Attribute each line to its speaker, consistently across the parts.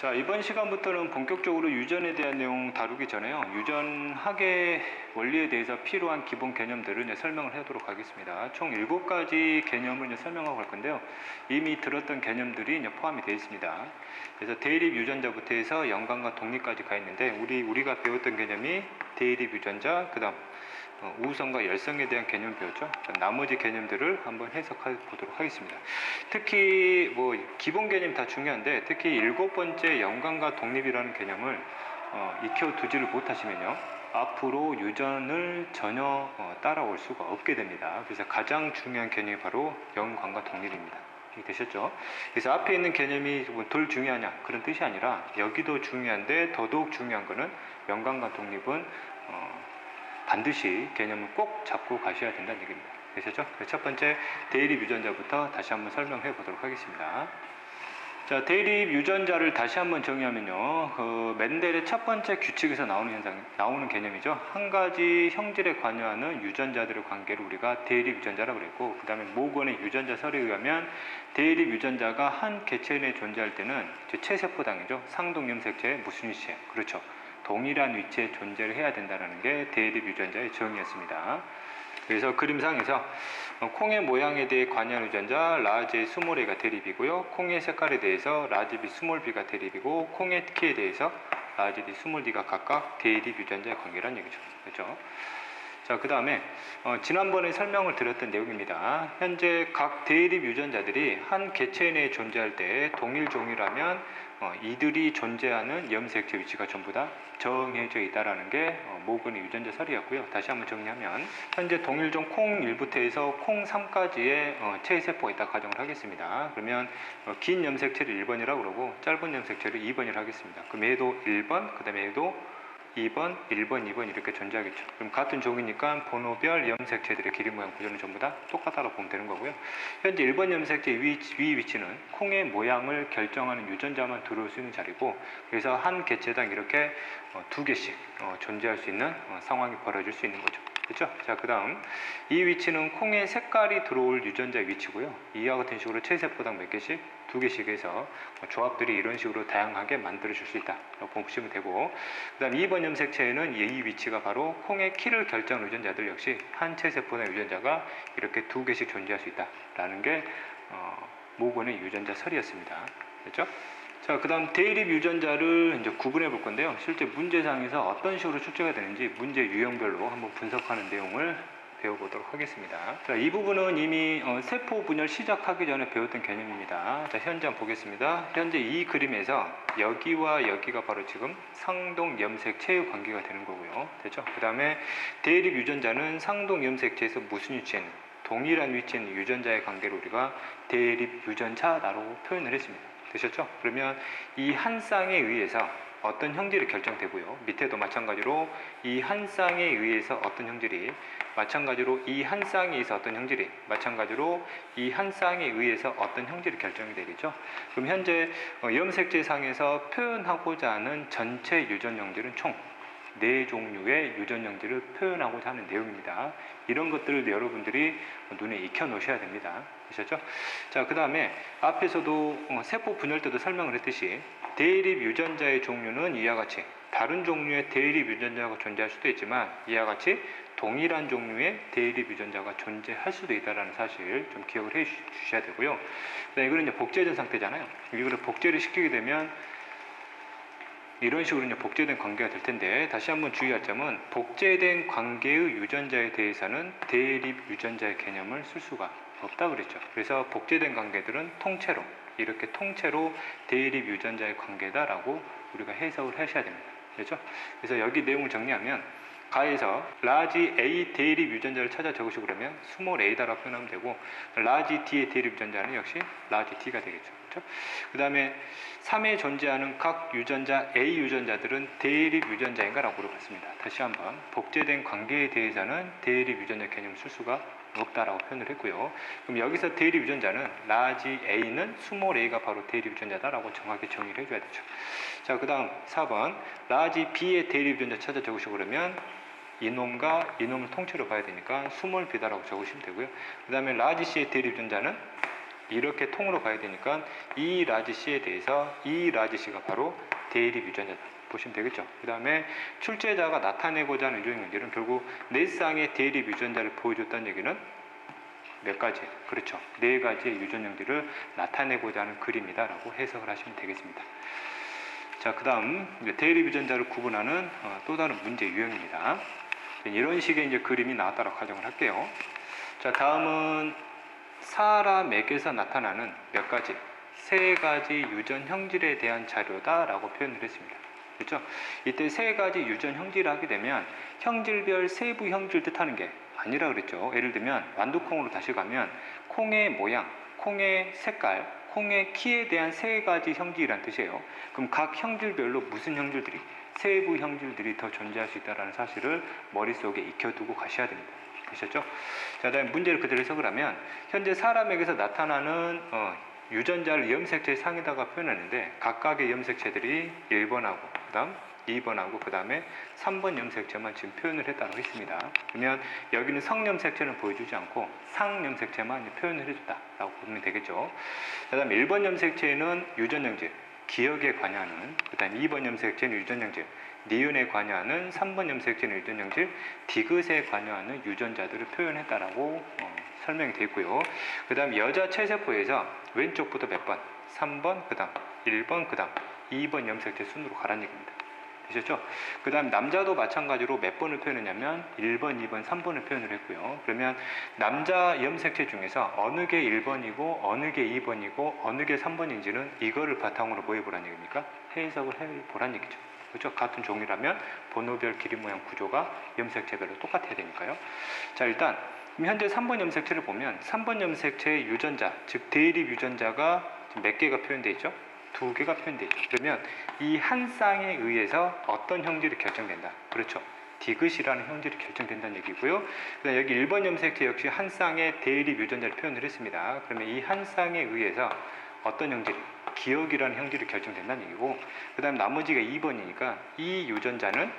Speaker 1: 자, 이번 시간부터는 본격적으로 유전에 대한 내용 다루기 전에요. 유전학의 원리에 대해서 필요한 기본 개념들을 이제 설명을 하도록 하겠습니다. 총 7가지 개념을 이제 설명하고 갈 건데요. 이미 들었던 개념들이 이제 포함이 되어 있습니다. 그래서 대립 유전자부터 해서 연관과 독립까지 가 있는데 우리가 배웠던 개념이 대립 유전자, 그 다음 우성과 열성에 대한 개념을 배웠죠. 나머지 개념들을 한번 해석해 보도록 하겠습니다. 특히 기본 개념 다 중요한데 특히 7번째 연관과 독립이라는 개념을 익혀두지를 못하시면요, 앞으로 유전을 전혀 따라올 수가 없게 됩니다. 그래서 가장 중요한 개념이 바로 연관과 독립입니다. 되셨죠? 그래서 앞에 있는 개념이 덜 중요하냐 그런 뜻이 아니라 여기도 중요한데 더더욱 중요한 거는 연관과 독립은 반드시 개념을 꼭 잡고 가셔야 된다는 얘기입니다. 되셨죠? 첫 번째 대립 유전자부터 다시 한번 설명해 보도록 하겠습니다. 자, 대립 유전자를 다시 한번 정의하면요, 멘델의 첫 번째 규칙에서 나오는 개념이죠. 한 가지 형질에 관여하는 유전자들의 관계를 우리가 대립 유전자라고 그랬고, 그 다음에 모건의 유전자설에 의하면 대립 유전자가 한 개체 내에 존재할 때는 체세포당이죠. 상동염색체, 무슨 위치에, 그렇죠, 동일한 위치에 존재를 해야 된다는 게 대립 유전자의 정의였습니다. 그래서 그림상에서 콩의 모양에 대해 관여하는 유전자 라지 스몰 a가 대립이고요, 콩의 색깔에 대해서 라지 b 스몰 b가 대립이고, 콩의 키에 대해서 라지 d 스몰 d가 각각 대립 유전자의 관계라는 얘기죠. 그렇죠? 자, 그 다음에 지난번에 설명을 드렸던 내용입니다. 현재 각 대립 유전자들이 한 개체 내에 존재할 때 동일 종이라면 이들이 존재하는 염색체 위치가 전부 다 정해져 있다는 게 모건의 유전자설이었고요. 다시 한번 정리하면 현재 동일종 콩 1부터 해서 콩 3까지의 체세포가 있다고 가정을 하겠습니다. 그러면 긴 염색체를 1번이라고 그러고 짧은 염색체를 2번이라고 하겠습니다. 그럼 얘도 1번, 그 다음에 얘도 2번, 1번, 2번 이렇게 존재하겠죠. 그럼 같은 종이니까 번호별 염색체들의 길이 모양 구조는 전부 다 똑같다고 보면 되는 거고요. 현재 1번 염색체 위 위치는 콩의 모양을 결정하는 유전자만 들어올 수 있는 자리고, 그래서 한 개체당 이렇게 2개씩 존재할 수 있는 상황이 벌어질 수 있는 거죠. 그렇죠? 자, 그 다음 이 위치는 콩의 색깔이 들어올 유전자의 위치고요. 이와 같은 식으로 체세포당 몇 개씩, 2개씩 해서 조합들이 이런 식으로 다양하게 만들어질 수 있다고 보시면 되고, 그 다음 2번 염색체에는 이 위치가 바로 콩의 키를 결정하는 유전자들 역시 한 체세포당 유전자가 이렇게 2개씩 존재할 수 있다라는 게 모건의 유전자설이었습니다. 됐죠? 자, 그 다음 대립 유전자를 이제 구분해 볼 건데요. 실제 문제상에서 어떤 식으로 출제가 되는지 문제 유형별로 한번 분석하는 내용을 배워보도록 하겠습니다. 자, 이 부분은 이미 세포 분열 시작하기 전에 배웠던 개념입니다. 자, 현재 한번 보겠습니다. 현재 이 그림에서 여기와 여기가 바로 지금 상동 염색체의 관계가 되는 거고요. 됐죠? 그 다음에 대립 유전자는 상동 염색체에서 무슨 위치에 있는, 동일한 위치에 있는 유전자의 관계를 우리가 대립 유전자라고 표현을 했습니다. 되셨죠? 그러면 이 한 쌍에 의해서 어떤 형질이 결정되고요, 밑에도 마찬가지로 이 한 쌍에 의해서 어떤 형질이, 마찬가지로 이 한 쌍에 의해서 어떤 형질이, 마찬가지로 이 한 쌍에 의해서 어떤 형질이 결정이 되겠죠. 그럼 현재 염색체 상에서 표현하고자 하는 전체 유전 형질은 총 4종류의 유전 형질을 표현하고자 하는 내용입니다. 이런 것들을 여러분들이 눈에 익혀 놓으셔야 됩니다. 되셨죠? 자, 그 다음에 앞에서도 세포 분열 때도 설명을 했듯이 대립 유전자의 종류는 이와 같이 다른 종류의 대립 유전자가 존재할 수도 있지만 이와 같이 동일한 종류의 대립 유전자가 존재할 수도 있다는 사실 좀 기억을 해 주셔야 되고요. 이거는 이제 복제된 상태잖아요. 이거를 복제를 시키게 되면 이런 식으로 이제 복제된 관계가 될 텐데, 다시 한번 주의할 점은 복제된 관계의 유전자에 대해서는 대립 유전자의 개념을 쓸 수가 없다 그랬죠. 그래서 복제된 관계들은 통째로 이렇게 통째로 대립 유전자의 관계다라고 우리가 해석을 하셔야 됩니다. 그렇죠? 그래서 여기 내용을 정리하면 가에서 라지 A 대립 유전자를 찾아 적으시고 그러면 스몰 a다라고 표현하면 되고, 라지 D의 대립 유전자는 역시 라지 D가 되겠죠. 그렇죠? 그 다음에 3에 존재하는 각 유전자 A 유전자들은 대립 유전자인가 라고 물어봤습니다. 다시 한번 복제된 관계에 대해서는 대립 유전자 개념을 쓸 수가 없다라고 표현을 했고요. 그럼 여기서 대립 유전자는 라지 A는 스몰 a가 바로 대립 유전자다라고 정확히 정의를 해줘야 되죠. 자, 그 다음 4번 라지 B의 대립 유전자 찾아 적으시고 그러면 이놈과 이놈을 통째로 봐야 되니까 스몰 b다라고 적으시면 되고요. 그 다음에 라지 C의 대립 유전자는 이렇게 통으로 가야 되니까 이 라지 C에 대해서 이 라지 C가 바로 대립 유전자다 보시면 되겠죠. 그 다음에 출제자가 나타내고자 하는 유전 연결은 결국 네 쌍의 대립 유전자를 보여줬다는 얘기는 몇 가지? 그렇죠. 네 가지의 유전 연결을 나타내고자 하는 그림이다라고 해석을 하시면 되겠습니다. 자, 그 다음 대립 유전자를 구분하는 또 다른 문제 유형입니다. 이런 식의 이제 그림이 나왔다고 가정을 할게요. 자, 다음은 사람에게서 나타나는 몇 가지, 세 가지 유전 형질에 대한 자료다라고 표현을 했습니다. 그렇죠? 이때 세 가지 유전 형질을 하게 되면 형질별 세부 형질 뜻하는 게 아니라 그랬죠. 예를 들면 완두콩으로 다시 가면 콩의 모양, 콩의 색깔, 콩의 키에 대한 세 가지 형질이란 뜻이에요. 그럼 각 형질별로 무슨 형질들이, 세부 형질들이 더 존재할 수 있다는 사실을 머릿속에 익혀두고 가셔야 됩니다. 되셨죠? 자, 다음 문제를 그대로 해석을 하면 현재 사람에게서 나타나는 유전자를 염색체 상에다가 표현하는데 각각의 염색체들이 1번하고 그 다음 2번하고 그 다음에 3번 염색체만 지금 표현을 했다고 했습니다. 그러면 여기는 성염색체는 보여주지 않고 상염색체만 표현을 해줬다라고 보면 되겠죠. 그 다음 1번 염색체는 유전형질, 기억에 관여하는, 그 다음 2번 염색체는 유전형질, 니은에 관여하는, 3번 염색체는 유전형질, 디귿에 관여하는 유전자들을 표현했다라고 설명이 되어 있고요. 그 다음 여자 체세포에서 왼쪽부터 몇 번? 3번, 그 다음 1번, 그 다음 2번 염색체 순으로 가라는 얘기입니다. 되셨죠? 그 다음 남자도 마찬가지로 몇 번을 표현했냐면 1번, 2번, 3번을 표현을 했고요. 그러면 남자 염색체 중에서 어느 게 1번이고 어느 게 2번이고 어느 게 3번인지는 이거를 바탕으로 뭐 해보라는 얘기입니까? 해석을 해보라는 얘기죠. 그렇죠? 같은 종이라면 번호별 길이 모양 구조가 염색체별로 똑같아야 되니까요. 자, 일단 현재 3번 염색체를 보면 3번 염색체의 유전자, 즉 대립 유전자가 몇 개가 표현되어 있죠? 2개가 표현되어 있죠. 그러면 이 한 쌍에 의해서 어떤 형질이 결정된다. 그렇죠. 디귿이라는 형질이 결정된다는 얘기고요. 그다음 여기 1번 염색체 역시 한 쌍의 대립 유전자를 표현을 했습니다. 그러면 이 한 쌍에 의해서 어떤 형질이, 기억이라는 형질이 결정된다는 얘기고, 그 다음 나머지가 2번이니까 이 유전자는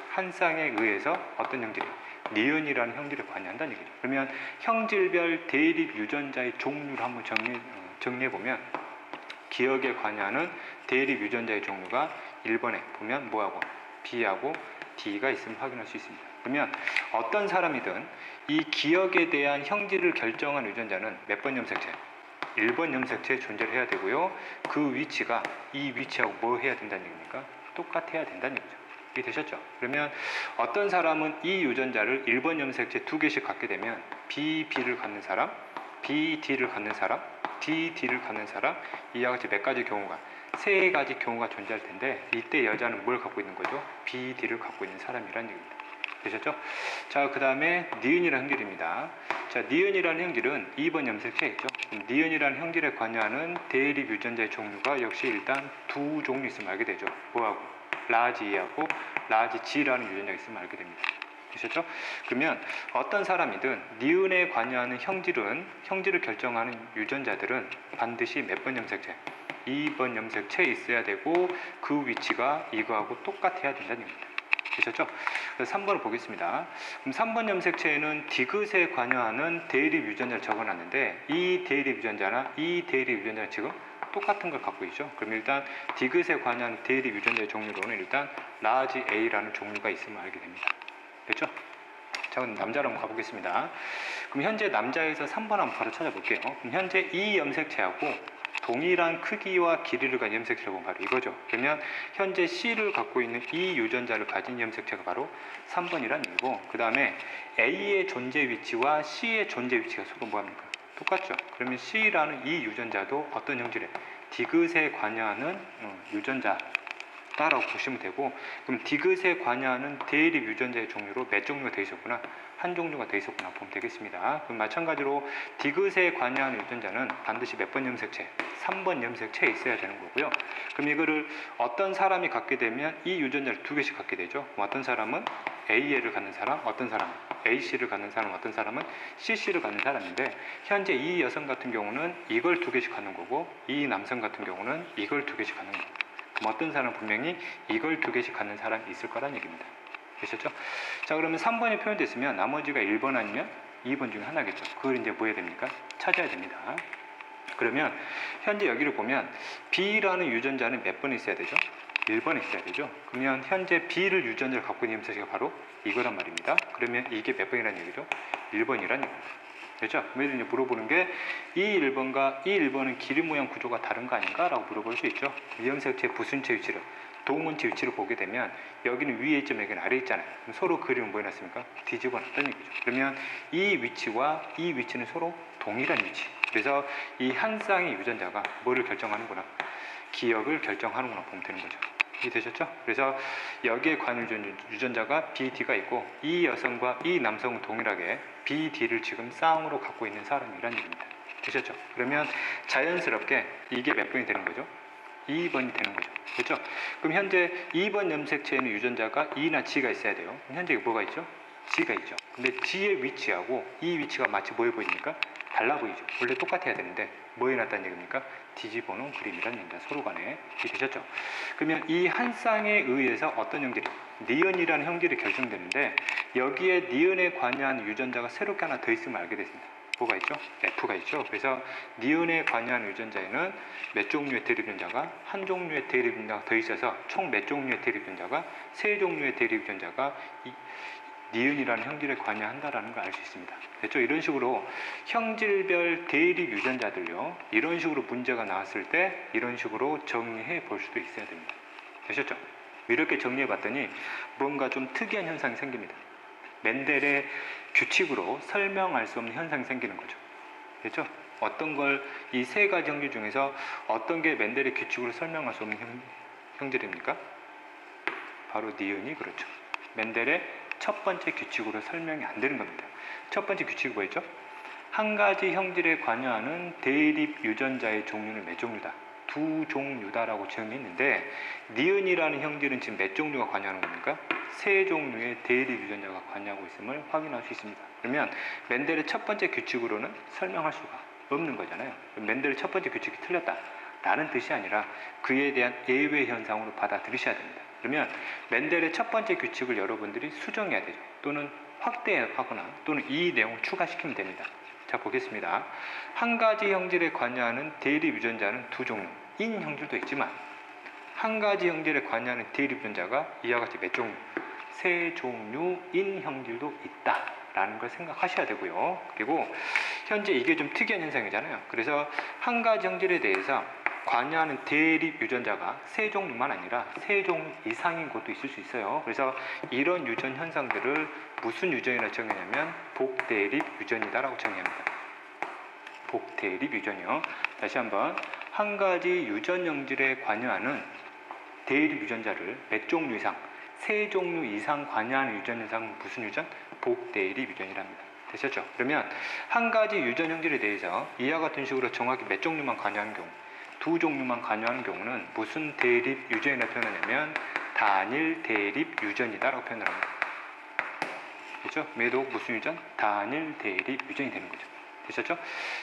Speaker 1: 한 쌍에 의해서 어떤 형질이, 니은이라는 형질에 관여한다는 얘기죠. 그러면 형질별 대립 유전자의 종류를 한번 정리해보면 기억에 관여하는 대립 유전자의 종류가 1번에 보면 뭐하고 B하고 D가 있음을 확인할 수 있습니다. 그러면 어떤 사람이든 이 기억에 대한 형질을 결정한 유전자는 몇 번 염색체? 1번 염색체에 존재를 해야 되고요. 그 위치가 이 위치하고 뭐 해야 된다는 얘기입니까? 똑같아야 된다는 얘기죠. 이게 되셨죠? 그러면 어떤 사람은 이 유전자를 1번 염색체 2개씩 갖게 되면 BB를 갖는 사람, BD를 갖는 사람, DD를 갖는 사람, 이와 같이 몇 가지 경우가, 세 가지 경우가 존재할 텐데 이때 여자는 뭘 갖고 있는 거죠? BD를 갖고 있는 사람이라는 얘기입니다. 되셨죠? 자, 그 다음에 니은이라는 형질입니다. 자, 니은이라는 형질은 2번 염색체에 있죠. 니은이라는 형질에 관여하는 대립 유전자의 종류가 역시 일단 두 종류 있으면 알게 되죠. 뭐하고? 라지 E하고 라지 G라는 유전자가 있으면 알게 됩니다. 되셨죠? 그러면 어떤 사람이든 니은에 관여하는 형질을 결정하는 유전자들은 반드시 몇 번 염색체? 2번 염색체에 있어야 되고 그 위치가 이거하고 똑같아야 된다는 얘기입니다. 되셨죠? 그래서 3번을 보겠습니다. 그럼 3번 염색체에는 디귿에 관여하는 대립 유전자를 적어놨는데 이 대립 유전자나 이 대립 유전자는 지금 똑같은 걸 갖고 있죠. 그럼 일단 디귿에 관여하는 대립 유전자의 종류로는 일단 라지 A라는 종류가 있음을 알게 됩니다. 됐죠? 자, 그럼 남자로 한번 가보겠습니다. 그럼 현재 남자에서 3번 한번 바로 찾아볼게요. 그럼 현재 이 염색체하고 동일한 크기와 길이를 가진 염색체를 보면 바로 이거죠. 그러면 현재 C를 갖고 있는 이 유전자를 가진 염색체가 바로 3번이라는 얘기고, 그 다음에 A의 존재 위치와 C의 존재 위치가 서로 뭐합니까? 똑같죠. 그러면 C라는 이 유전자도 어떤 형질에? 디귿에 관여하는 유전자 라고 보시면 되고, 그럼 디귿에 관여하는 대립 유전자의 종류로 몇 종류가 되어 있었구나? 한 종류가 되어 있었구나 보면 되겠습니다. 그럼 마찬가지로 디귿에 관여하는 유전자는 반드시 몇 번 염색체? 3번 염색체에 있어야 되는 거고요. 그럼 이거를 어떤 사람이 갖게 되면 이 유전자를 2개씩 갖게 되죠. 그럼 어떤 사람은 AA를 갖는 사람, 어떤 사람은 AC를 갖는 사람, 어떤 사람은 CC를 갖는 사람인데 현재 이 여성 같은 경우는 이걸 2개씩 갖는 거고 이 남성 같은 경우는 이걸 2개씩 갖는 거고, 그럼 어떤 사람은 분명히 이걸 2개씩 갖는 사람이 있을 거란 얘기입니다. 되셨죠? 자, 그러면 3번이 표현됐으면 나머지가 1번 아니면 2번 중에 하나겠죠. 그걸 이제 뭐 해야 됩니까? 찾아야 됩니다. 그러면 현재 여기를 보면 B라는 유전자는 몇 번 있어야 되죠? 1번 있어야 되죠. 그러면 현재 B를 유전자를 갖고 있는 염색체가 바로 이거란 말입니다. 그러면 이게 몇 번이라는 얘기죠? 1번이라는 얘기입니다. 그렇죠? 그래서 이제 물어보는 게 이 1번과 이 1번은 길이 모양 구조가 다른 거 아닌가? 라고 물어볼 수 있죠. 염색체의 부순체 위치를, 동원체 위치를 보게 되면 여기는 위에 있지만 여기는 아래에 있잖아요. 그럼 서로 그림은 뭐 해놨습니까? 뒤집어 놨다는 얘기죠. 그러면 이 위치와 이 위치는 서로 동일한 위치. 그래서 이 한 쌍의 유전자가 뭐를 결정하는구나? 기억을 결정하는구나 보면 되는 거죠. 이해되셨죠? 그래서 여기에 관여 유전자가 BD가 있고 이 여성과 이 남성은 동일하게 BD를 지금 쌍으로 갖고 있는 사람이라는 얘기입니다. 되셨죠? 그러면 자연스럽게 이게 몇 번이 되는 거죠? 2번이 되는 거죠. 그렇죠? 그럼 현재 2번 염색체에는 유전자가 E나 G가 있어야 돼요. 현재 뭐가 있죠? G가 있죠. 근데 G의 위치하고 이 위치가 마치 뭐해 보입니까? 달라 보이죠. 원래 똑같아야 되는데 뭐 해놨다는 얘기입니까? 뒤집어 놓은 그림이라는 얘기입니다. 서로 간에. 되셨죠? 그러면 이 한 쌍에 의해서 어떤 형질이, 니은이라는 형질이 결정되는데 여기에 니은에 관여한 유전자가 새롭게 하나 더 있음을 알게 됐습니다. 뭐가 있죠? F가 있죠. 그래서 니은에 관여한 유전자에는 몇 종류의 대립 유전자가 한 종류의 대립 유전자가 더 있어서 총 몇 종류의 대립 유전자가 세 종류의 대립 유전자가 니은이라는 형질에 관여한다라는 걸 알 수 있습니다. 됐죠? 이런 식으로 형질별 대립 유전자들요. 이런 식으로 문제가 나왔을 때 이런 식으로 정리해 볼 수도 있어야 됩니다. 되셨죠? 이렇게 정리해 봤더니 뭔가 좀 특이한 현상이 생깁니다. 멘델의 규칙으로 설명할 수 없는 현상이 생기는 거죠. 됐죠? 어떤 걸 이 세 가지 형질 중에서 어떤 게 멘델의 규칙으로 설명할 수 없는 형질입니까? 바로 니은이 그렇죠. 멘델의 첫 번째 규칙으로 설명이 안 되는 겁니다. 첫 번째 규칙이 뭐였죠? 한 가지 형질에 관여하는 대립 유전자의 종류는 몇 종류다? 두 종류다라고 정의했는데 니은이라는 형질은 지금 몇 종류가 관여하는 겁니까? 세 종류의 대립 유전자가 관여하고 있음을 확인할 수 있습니다. 그러면 멘델의 첫 번째 규칙으로는 설명할 수가 없는 거잖아요. 멘델의 첫 번째 규칙이 틀렸다 라는 뜻이 아니라 그에 대한 예외 현상으로 받아들이셔야 됩니다. 그러면 멘델의 첫 번째 규칙을 여러분들이 수정해야 되죠. 또는 확대하거나 또는 이 내용을 추가시키면 됩니다. 자, 보겠습니다. 한 가지 형질에 관여하는 대립 유전자는 두 종류, 인 형질도 있지만 한 가지 형질에 관여하는 대립 유전자가 이와 같이 몇 종류? 세 종류인 형질도 있다라는 걸 생각하셔야 되고요. 그리고 현재 이게 좀 특이한 현상이잖아요. 그래서 한 가지 형질에 대해서 관여하는 대립 유전자가 세 종류만 아니라 세 종류 이상인 것도 있을 수 있어요. 그래서 이런 유전 현상들을 무슨 유전이라고 정의하냐면 복대립 유전이다라고 정의합니다. 복대립 유전이요. 다시 한번 한 가지 유전 형질에 관여하는 대립 유전자를 몇 종류 이상, 세 종류 이상 관여하는 유전 현상은 무슨 유전? 복대립 유전이랍니다. 되셨죠? 그러면 한 가지 유전 형질에 대해서 이와 같은 식으로 정확히 몇 종류만 관여하는 경우, 두 종류만 관여하는 경우는 무슨 대립 유전이라고 표현하냐면 단일 대립 유전이다라고 표현을 합니다. 그렇죠? 매독 무슨 유전? 단일 대립 유전이 되는 거죠. 되셨죠?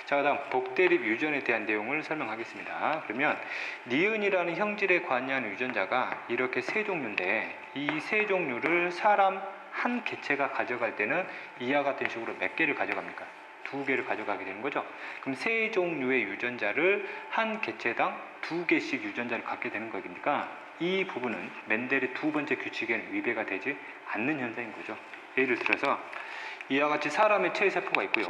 Speaker 1: 자, 그다음 복대립 유전에 대한 내용을 설명하겠습니다. 그러면 니은이라는 형질에 관여하는 유전자가 이렇게 세 종류인데 이 세 종류를 사람 한 개체가 가져갈 때는 이와 같은 식으로 몇 개를 가져갑니까? 두 개를 가져가게 되는 거죠. 그럼 세 종류의 유전자를 한 개체당 두 개씩 유전자를 갖게 되는 거니까 이 부분은 멘델의 두 번째 규칙에는 위배가 되지 않는 현상인 거죠. 예를 들어서 이와 같이 사람의 체세포가 있고요.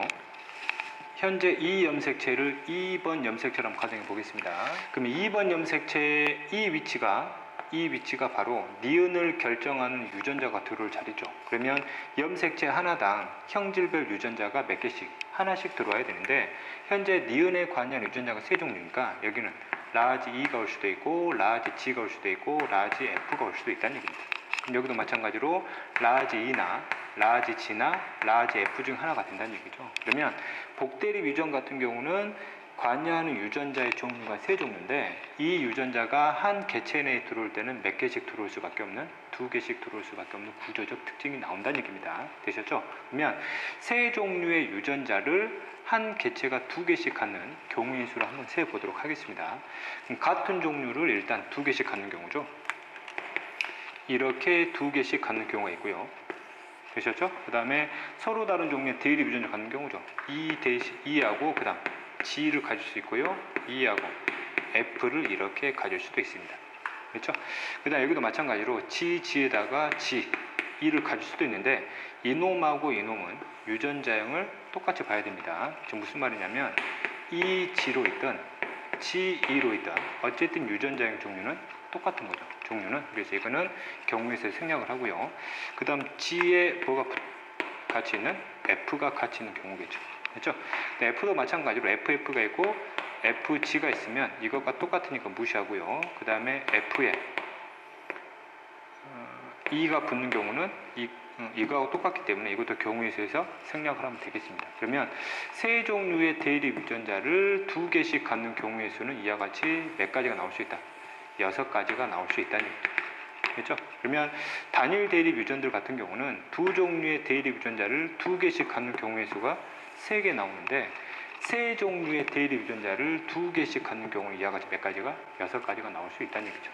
Speaker 1: 현재 이 염색체를 2번 염색체로 한번 가정해 보겠습니다. 그러면 2번 염색체의 이 위치가 바로 니은을 결정하는 유전자가 들어올 자리죠. 그러면 염색체 하나당 형질별 유전자가 몇 개씩 하나씩 들어와야 되는데 현재 니은에 관여한 유전자가 세 종류니까 여기는 라지 E가 올 수도 있고 라지 G가 올 수도 있고 라지 F가 올 수도 있다는 얘기입니다. 그럼 여기도 마찬가지로 라지 E나 라지 G나 라지 F 중 하나가 된다는 얘기죠. 그러면 복대립 유전 같은 경우는 관여하는 유전자의 종류가 세 종류인데 이 유전자가 한 개체 내에 들어올 때는 몇 개씩 들어올 수밖에 없는 두 개씩 들어올 수밖에 없는 구조적 특징이 나온다는 얘기입니다. 되셨죠? 그러면 세 종류의 유전자를 한 개체가 두 개씩 갖는 경우의 수를 한번 세어보도록 하겠습니다. 그럼 같은 종류를 일단 두 개씩 갖는 경우죠. 이렇게 두 개씩 갖는 경우가 있고요. 되셨죠? 그 다음에 서로 다른 종류의 대립 유전자 갖는 경우죠. 2하고 그 다음 G를 가질 수 있고요. E하고 F를 이렇게 가질 수도 있습니다. 그렇죠? 그 다음 여기도 마찬가지로 G에다가 G, E를 가질 수도 있는데 이놈하고 이놈은 유전자형을 똑같이 봐야 됩니다. 지금 무슨 말이냐면 EG로 있든 GE로 있든 어쨌든 유전자형 종류는 똑같은 거죠. 종류는. 그래서 이거는 경우에서 생략을 하고요. 그 다음 G에 뭐가 같이 있는 F가 같이 있는 경우겠죠. 그렇죠? F도 마찬가지로 FF가 있고 FG가 있으면 이것과 똑같으니까 무시하고요. 그 다음에 F에 E가 붙는 경우는 이거하고 똑같기 때문에 이것도 경우의 수에서 생략을 하면 되겠습니다. 그러면 세 종류의 대립 유전자를 2개씩 갖는 경우의 수는 이와 같이 몇 가지가 나올 수 있다? 6가지가 나올 수 있다는 얘기죠. 그렇죠? 그러면 단일 대립 유전들 같은 경우는 두 종류의 대립 유전자를 2개씩 갖는 경우의 수가 3개 나오는데 세 종류의 대립 유전자를 2개씩 갖는 경우는 이와 같이 몇 가지가? 6가지가 나올 수 있다는 얘기죠.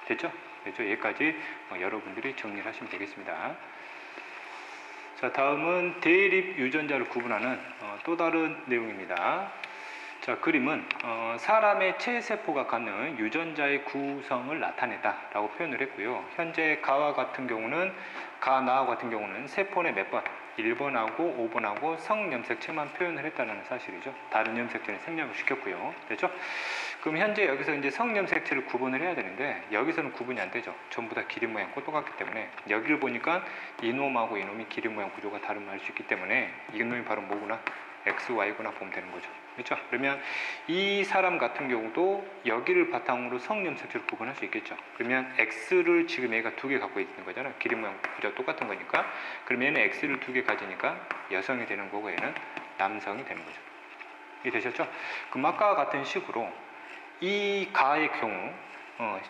Speaker 1: 됐죠? 됐죠? 여기까지 여러분들이 정리를 하시면 되겠습니다. 자, 다음은 대립 유전자를 구분하는 또 다른 내용입니다. 자, 그림은 사람의 체세포가 갖는 유전자의 구성을 나타냈다라고 표현을 했고요. 현재 가와 같은 경우는 나와 같은 경우는 세포 내 몇 번? 1번하고 5번하고 성염색체만 표현을 했다는 사실이죠. 다른 염색체는 생략을 시켰고요. 됐죠? 그럼 현재 여기서 이제 성염색체를 구분을 해야 되는데 여기서는 구분이 안 되죠. 전부 다 길이 모양 똑같기 때문에 여기를 보니까 이놈하고 이놈이 길이 모양 구조가 다른 말 수 있기 때문에 이놈이 바로 뭐구나? X, Y구나 보면 되는 거죠. 그렇죠? 그러면 이 사람 같은 경우도 여기를 바탕으로 성염색체를 구분할 수 있겠죠. 그러면 X를 지금 얘가 2개 갖고 있는 거잖아요. 길이 모양 구조가 똑같은 거니까. 그러면 얘는 X를 2개 가지니까 여성이 되는 거고 얘는 남성이 되는 거죠. 이해되셨죠? 그럼 아까와 같은 식으로 이 가의 경우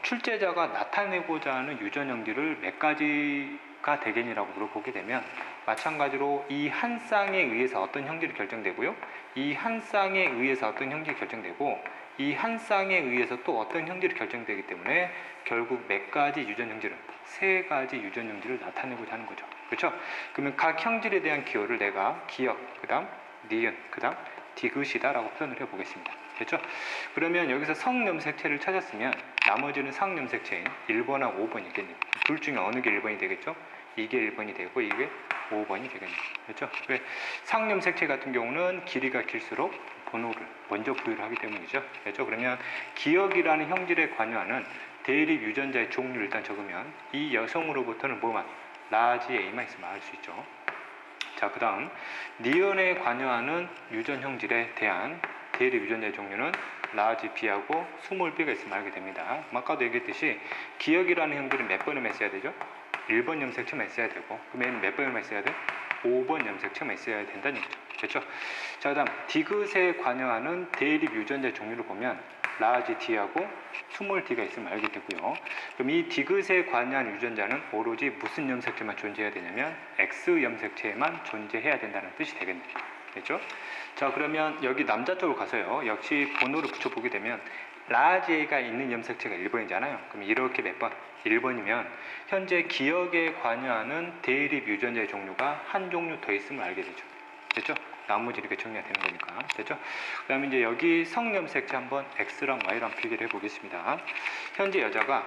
Speaker 1: 출제자가 나타내고자 하는 유전형들을 몇 가지가 되겠냐라고 물어보게 되면 마찬가지로 이 한 쌍에 의해서 어떤 형질이 결정되고요. 이 한 쌍에 의해서 어떤 형질이 결정되고 이 한 쌍에 의해서 또 어떤 형질이 결정되기 때문에 결국 몇 가지 유전형질을 3가지 유전형질을 나타내고자 하는 거죠. 그렇죠? 그러면 각 형질에 대한 기호를 내가 기역, 그 다음 니은, 그 다음 디귿이다라고 표현을 해보겠습니다. 됐죠? 그러면 여기서 성염색체를 찾았으면 나머지는 상염색체인 1번하고 5번이 있겠네요. 둘 중에 어느 게 1번이 되겠죠? 이게 1번이 되고 이게 5번이 되겠네요. 그렇죠? 왜? 상염색체 같은 경우는 길이가 길수록 번호를 먼저 부여를 하기 때문이죠. 그렇죠? 그러면 기역이라는 형질에 관여하는 대립 유전자의 종류를 일단 적으면 이 여성으로부터는 뭐만? 라지 A만 있으면 알 수 있죠. 자, 그 다음 니은에 관여하는 유전 형질에 대한 대립 유전자의 종류는 라지 B하고 스몰 B가 있으면 알게 됩니다. 아까도 얘기했듯이 기역이라는 형질은 몇 번에만 써야 되죠? 1번 염색체만 써야 되고 그러면 몇 번에만 써야 돼? 5번 염색체만 써야 된다는 얘기죠. 그렇죠? 자, 그 다음 디귿에 관여하는 대립 유전자의 종류를 보면 라지 D하고 스몰 D가 있으면 알게 되고요. 그럼 이 디귿에 관여한 유전자는 오로지 무슨 염색체만 존재해야 되냐면 X 염색체에만 존재해야 된다는 뜻이 되겠네요. 됐죠? 자, 그러면 여기 남자 쪽으로 가서요. 역시 번호를 붙여보게 되면 라지 A가 있는 염색체가 1번이잖아요. 그럼 이렇게 몇 번? 1번이면 현재 기역에 관여하는 대립 유전자의 종류가 한 종류 더 있음을 알게 되죠. 됐죠? 나머지 이렇게 정리가 되는 거니까. 됐죠? 그 다음에 이제 여기 성염색체 한번 X랑 Y랑 비교를 해보겠습니다. 현재 여자가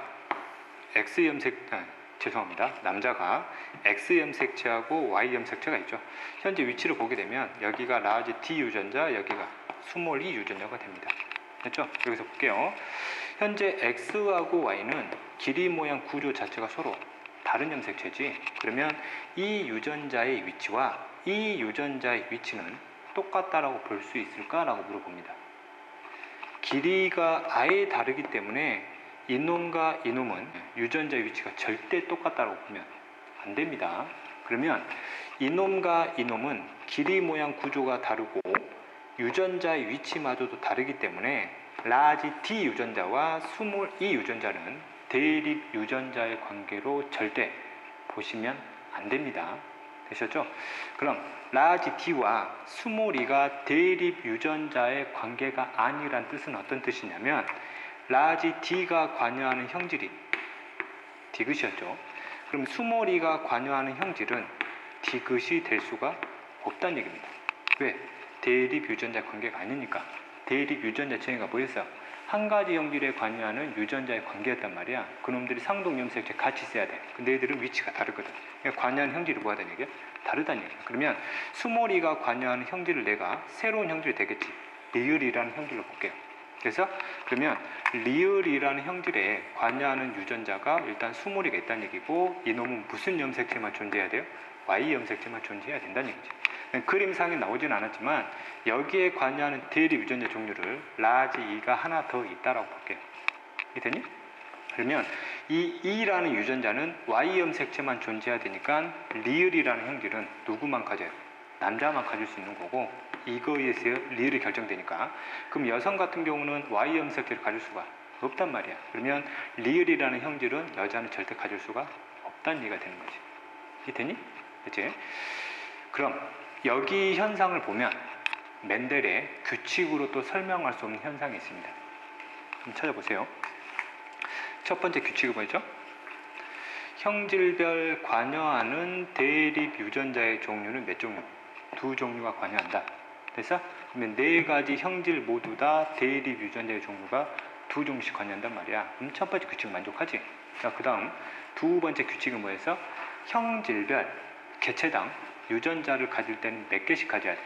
Speaker 1: 남자가 X 염색체하고 Y 염색체가 있죠. 현재 위치를 보게 되면 여기가 라지 D 유전자, 여기가 스몰 E 유전자가 됩니다. 됐죠? 여기서 볼게요. 현재 X하고 Y는 길이 모양 구조 자체가 서로 다른 염색체지. 그러면 이 유전자의 위치와 이 유전자의 위치는 똑같다라고 볼 수 있을까라고 물어봅니다. 길이가 아예 다르기 때문에 이놈과 이놈은 유전자의 위치가 절대 똑같다고 보면 안 됩니다. 그러면 이놈과 이놈은 길이 모양 구조가 다르고 유전자의 위치마저도 다르기 때문에 라지 D 유전자와 스몰 E 유전자는 대립 유전자의 관계로 절대 보시면 안 됩니다. 되셨죠? 그럼 라지 D와 스몰 E가 대립 유전자의 관계가 아니란 뜻은 어떤 뜻이냐면 라지 D가 관여하는 형질이 디귿이었죠. 그럼 스몰 E가 관여하는 형질은 디귿이 될 수가 없다는 얘기입니다. 왜? 대립 유전자 관계가 아니니까. 대립 유전자 체계가 뭐였어? 한 가지 형질에 관여하는 유전자의 관계였단 말이야. 그놈들이 상동 염색체 같이 써야 돼. 근데 얘들은 위치가 다르거든. 그러니까 관여하는 형질이 뭐하다는 얘기야? 다르다는 얘기야. 그러면 수몰이가 관여하는 형질을 내가 새로운 형질이 되겠지. 리을이라는 형질로 볼게요. 그래서 그러면 리을이라는 형질에 관여하는 유전자가 일단 수몰이가 있다는 얘기고, 이놈은 무슨 염색체만 존재해야 돼요? Y 염색체만 존재해야 된다는 얘기지. 그림상에 나오진 않았지만 여기에 관여하는 대립 유전자 종류를 라지 E가 하나 더 있다라고 볼게요. 이해되니? 그러면 이 E라는 유전자는 Y 염색체만 존재해야 되니까 리을이라는 형질은 누구만 가져요? 남자만 가질 수 있는 거고, 이거에 의해서 리을이 결정되니까. 그럼 여성 같은 경우는 Y 염색체를 가질 수가 없단 말이야. 그러면 리을이라는 형질은 여자는 절대 가질 수가 없다는 얘기가 되는 거지. 이해되니? 그치? 그럼 여기 현상을 보면 멘델의 규칙으로 또 설명할 수 없는 현상이 있습니다. 한번 찾아보세요. 첫 번째 규칙은 뭐죠? 형질별 관여하는 대립 유전자의 종류는 몇 종류? 두 종류가 관여한다. 그래서 그러면 네 가지 형질 모두 다 대립 유전자의 종류가 두 종류씩 관여한단 말이야. 그럼 첫 번째 규칙은 만족하지? 자, 그 다음 두 번째 규칙은 뭐였어? 형질별 개체당 유전자를 가질 때는 몇 개씩 가져야 돼?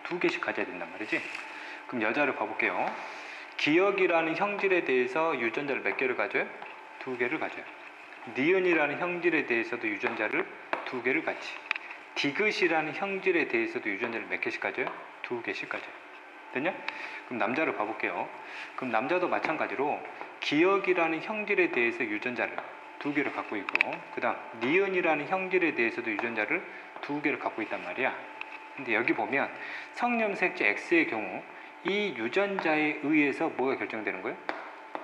Speaker 1: 두 개씩 가져야 된단 말이지. 그럼 여자를 봐볼게요. 기억이라는 형질에 대해서 유전자를 몇 개를 가져요? 두 개를 가져요. 니은이라는 형질에 대해서도 유전자를 두 개를 가지. 디귿이라는 형질에 대해서도 유전자를 몇 개씩 가져요? 두 개씩 가져요. 됐냐? 그럼 남자를 봐볼게요. 그럼 남자도 마찬가지로 기억이라는 형질에 대해서 유전자를 두 개를 갖고 있고, 그 다음 니은이라는 형질에 대해서도 유전자를 두 개를 갖고 있단 말이야. 근데 여기 보면 성염색체 X의 경우 이 유전자에 의해서 뭐가 결정되는 거예요?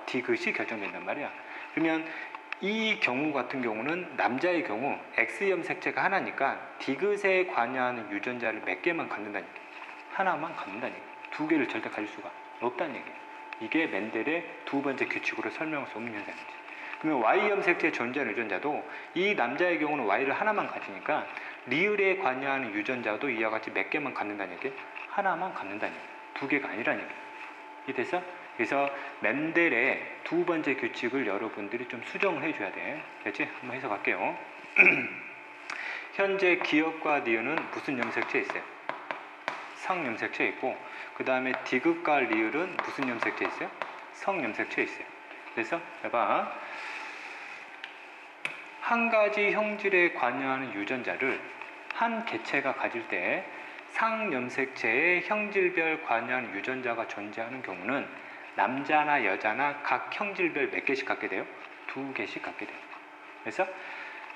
Speaker 1: 디귿이 결정된단 말이야. 그러면 이 경우 같은 경우는 남자의 경우 X 염색체가 하나니까 디귿에 관여하는 유전자를 몇 개만 갖는다는 얘기. 하나만 갖는다는 얘기. 두 개를 절대 가질 수가 없다는 얘기. 이게 멘델의 두 번째 규칙으로 설명할 수 없는 현상이지. 그러면 Y 염색체에 존재하는 유전자도 이 남자의 경우는 Y를 하나만 가지니까 리을에 관여하는 유전자도 이와 같이 몇 개만 갖는다는 얘기? 하나만 갖는다는 얘기. 두 개가 아니라는 얘기. 이해됐어? 그래서 멘델의 두 번째 규칙을 여러분들이 좀 수정을 해줘야 돼. 됐지? 한번 해석할게요. 현재 기억과 니은은 무슨 염색체에 있어요? 성 염색체에 있고, 그 다음에 디귿과 리을은 무슨 염색체에 있어요? 성 염색체에 있어요. 그래서 봐봐. 한 가지 형질에 관여하는 유전자를 한 개체가 가질 때 상염색체의 형질별 관여하는 유전자가 존재하는 경우는 남자나 여자나 각 형질별 몇 개씩 갖게 돼요? 두 개씩 갖게 돼요. 그래서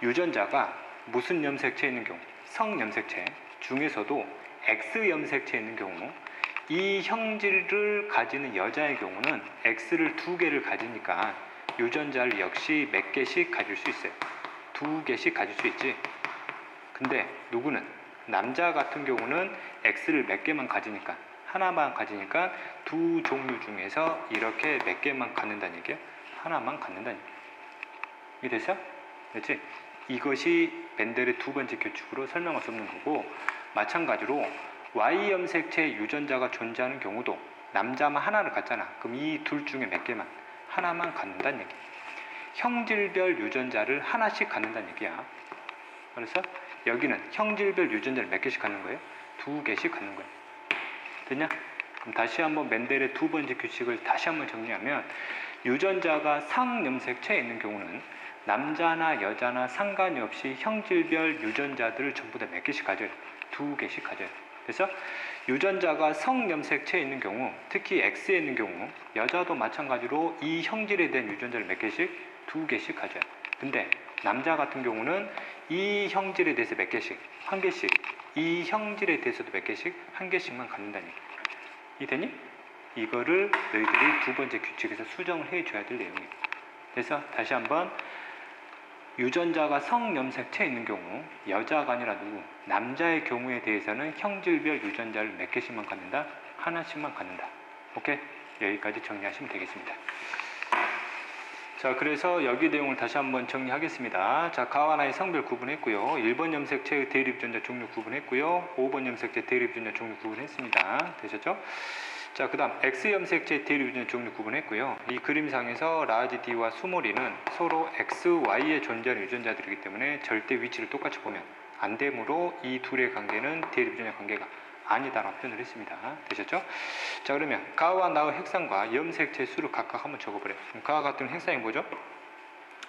Speaker 1: 유전자가 무슨 염색체에 있는 경우? 성염색체 중에서도 X염색체에 있는 경우 이 형질을 가지는 여자의 경우는 X를 두 개를 가지니까 유전자를 역시 몇 개씩 가질 수 있어요. 두 개씩 가질 수 있지. 근데 누구는? 남자 같은 경우는 X를 몇 개만 가지니까, 하나만 가지니까 두 종류 중에서 이렇게 몇 개만 갖는다는 얘기야? 하나만 갖는다는 얘기야. 이게 됐어? 그렇지? 이것이 멘델의 두 번째 규칙으로 설명할 수 없는 거고, 마찬가지로 Y 염색체 유전자가 존재하는 경우도 남자만 하나를 갖잖아. 그럼 이 둘 중에 몇 개만? 하나만 갖는다는 얘기야. 형질별 유전자를 하나씩 갖는다는 얘기야. 그래서 여기는 형질별 유전자를 몇 개씩 갖는 거예요? 두 개씩 갖는 거예요. 됐냐? 그럼 다시 한번 멘델의 두 번째 규칙을 다시 한번 정리하면, 유전자가 상염색체에 있는 경우는 남자나 여자나 상관이 없이 형질별 유전자들을 전부 다 몇 개씩 가져요? 두 개씩 가져요. 그래서 유전자가 성염색체에 있는 경우, 특히 X에 있는 경우 여자도 마찬가지로 이 형질에 대한 유전자를 몇 개씩? 두 개씩 가져요. 근데 남자 같은 경우는 이 형질에 대해서 몇 개씩? 한 개씩. 이 형질에 대해서도 몇 개씩? 한 개씩만 갖는다는 얘기야. 이해되니? 이거를 너희들이 두 번째 규칙에서 수정을 해줘야 될 내용이에요. 그래서 다시 한번, 유전자가 성염색체에 있는 경우 여자가 아니라 누구? 남자의 경우에 대해서는 형질별 유전자를 몇 개씩만 갖는다? 하나씩만 갖는다. 오케이? 여기까지 정리하시면 되겠습니다. 자, 그래서 여기 내용을 다시 한번 정리하겠습니다. 자, 가와 나의 성별 구분했고요. 1번 염색체의 대립 유전자 종류 구분했고요. 5번 염색체 대립 유전자 종류 구분했습니다. 되셨죠? 자, 그 다음 X염색체 대립 유전자 종류 구분했고요. 이 그림상에서 라지 D와 스몰 e는 서로 X, Y에 존재하는 유전자들이기 때문에 절대 위치를 똑같이 보면 안 되므로 이 둘의 관계는 대립 유전자 관계가 아니다라고 표현을 했습니다. 되셨죠? 자, 그러면 가와 나의 핵상과 염색체 수를 각각 한번 적어보래요. 가와 같은 핵상이 뭐죠?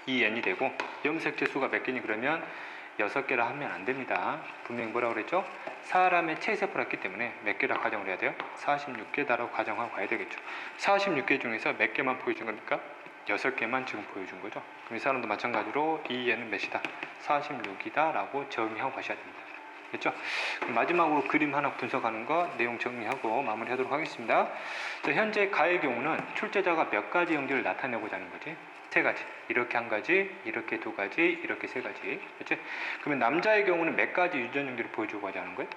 Speaker 1: 2n이 되고 염색체 수가 몇 개니 그러면 6개라 하면 안 됩니다. 분명히 뭐라고 그랬죠? 사람의 체세포를 했기 때문에 몇 개라 가정을 해야 돼요? 46개다라고 가정하고 가야 되겠죠. 46개 중에서 몇 개만 보여준 겁니까? 6개만 지금 보여준 거죠. 그럼 이 사람도 마찬가지로 이 얘는 몇이다? 46이다 라고 정의하고 가셔야 됩니다. 됐죠? 그럼 마지막으로 그림 하나 분석하는 거 내용 정리하고 마무리하도록 하겠습니다. 자, 현재 가의 경우는 출제자가 몇 가지 연결을 나타내고자 하는 거지? 3가지. 이렇게 1가지, 이렇게 2가지, 이렇게 3가지. 그렇지? 그러면 남자의 경우는 몇 가지 유전 연결을 보여주고 하자는 거예요?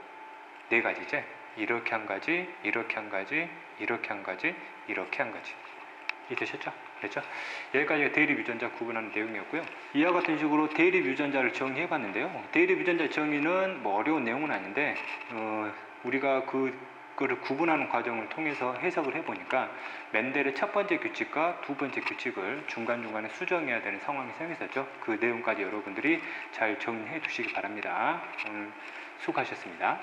Speaker 1: 4가지지? 이렇게 1가지, 이렇게 1가지, 이렇게 1가지, 이렇게 1가지. 이해되셨죠? 그렇죠? 여기까지가 대립 유전자 구분하는 내용이었고요. 이와 같은 식으로 대립 유전자를 정의해 봤는데요. 대립 유전자 정의는 뭐 어려운 내용은 아닌데 우리가 그거를 구분하는 과정을 통해서 해석을 해보니까 멘델의 첫 번째 규칙과 두 번째 규칙을 중간중간에 수정해야 되는 상황이 생겼었죠. 그 내용까지 여러분들이 잘 정리해 두시기 바랍니다. 수고하셨습니다.